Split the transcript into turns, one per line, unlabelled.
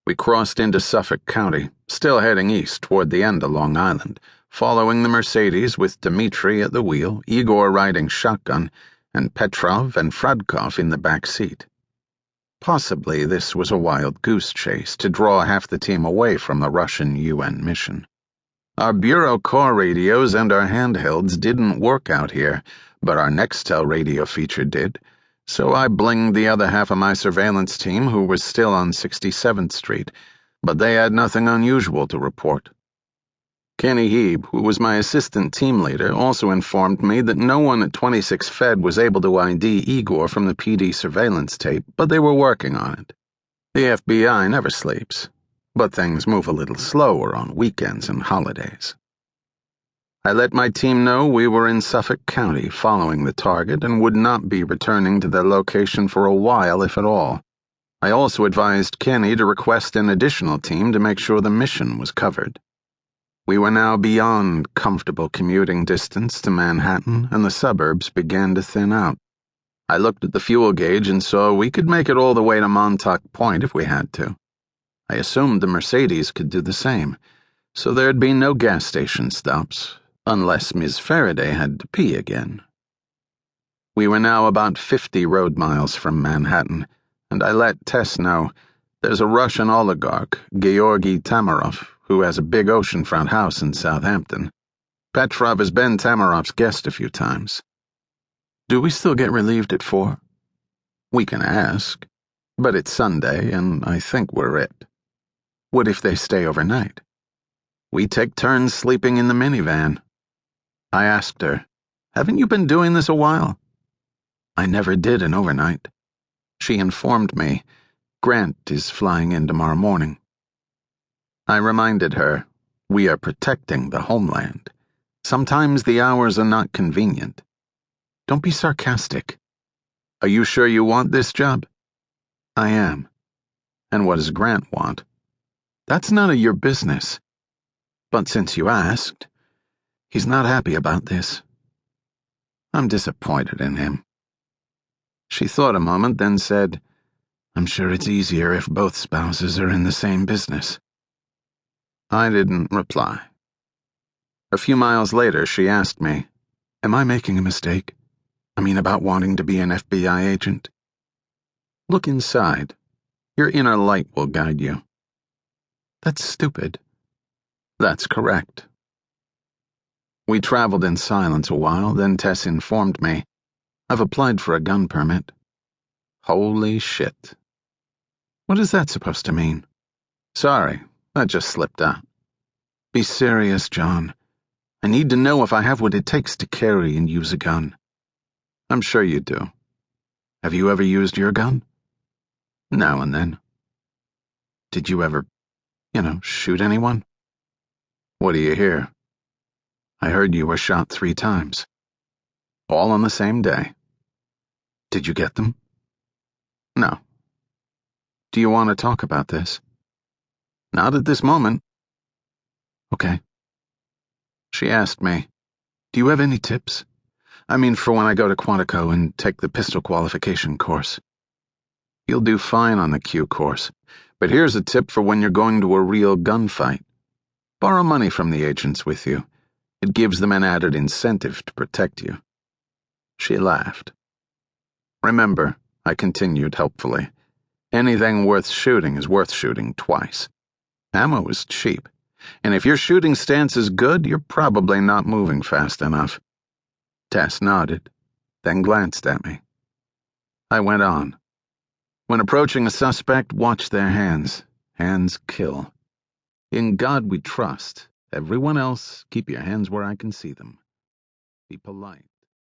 We crossed into Suffolk County, still heading east toward the end of Long Island, following the Mercedes with Dmitri at the wheel, Igor riding shotgun, and Petrov and Fradkov in the back seat. Possibly this was a wild goose chase to draw half the team away from the Russian UN mission. Our Bureau core radios and our handhelds didn't work out here, but our Nextel radio feature did, so I blinged the other half of my surveillance team who was still on 67th Street, but they had nothing unusual to report. Kenny Heeb, who was my assistant team leader, also informed me that no one at 26 Fed was able to ID Igor from the PD surveillance tape, but they were working on it. The FBI never sleeps, but things move a little slower on weekends and holidays. I let my team know we were in Suffolk County following the target and would not be returning to their location for a while, if at all. I also advised Kenny to request an additional team to make sure the mission was covered. We were now beyond comfortable commuting distance to Manhattan, and the suburbs began to thin out. I looked at the fuel gauge and saw we could make it all the way to Montauk Point if we had to. I assumed the Mercedes could do the same, so there'd be no gas station stops, unless Ms. Faraday had to pee again. We were now about 50 road miles from Manhattan, and I let Tess know there's a Russian oligarch, Georgy Tamarov, who has a big oceanfront house in Southampton. Petrov has been Tamarov's guest a few times. Do we still get relieved at 4? We can ask, but it's Sunday, and I think we're it. What if they stay overnight? We take turns sleeping in the minivan. I asked her, haven't you been doing this a while? I never did an overnight. She informed me, Grant is flying in tomorrow morning. I reminded her, we are protecting the homeland. Sometimes the hours are not convenient. Don't be sarcastic. Are you sure you want this job? I am. And what does Grant want? That's none of your business. But since you asked, he's not happy about this. I'm disappointed in him. She thought a moment, then said, I'm sure it's easier if both spouses are in the same business. I didn't reply. A few miles later, she asked me, am I making a mistake? I mean, about wanting to be an FBI agent? Look inside. Your inner light will guide you. That's stupid. That's correct. We traveled in silence a while, then Tess informed me, I've applied for a gun permit. Holy shit. What is that supposed to mean? Sorry, that just slipped out. Be serious, John. I need to know if I have what it takes to carry and use a gun. I'm sure you do. Have you ever used your gun? Now and then. Did you ever, shoot anyone? What do you hear? I heard you were shot 3 times. All on the same day. Did you get them? No. Do you want to talk about this? Not at this moment. Okay. She asked me, do you have any tips? I mean, for when I go to Quantico and take the pistol qualification course. You'll do fine on the Q course, but here's a tip for when you're going to a real gunfight. Borrow money from the agents with you. It gives them an added incentive to protect you. She laughed. Remember, I continued helpfully, anything worth shooting is worth shooting twice. Ammo is cheap, and if your shooting stance is good, you're probably not moving fast enough. Tess nodded, then glanced at me. I went on. When approaching a suspect, watch their hands. Hands kill. In God we trust. Everyone else, keep your hands where I can see them. Be polite.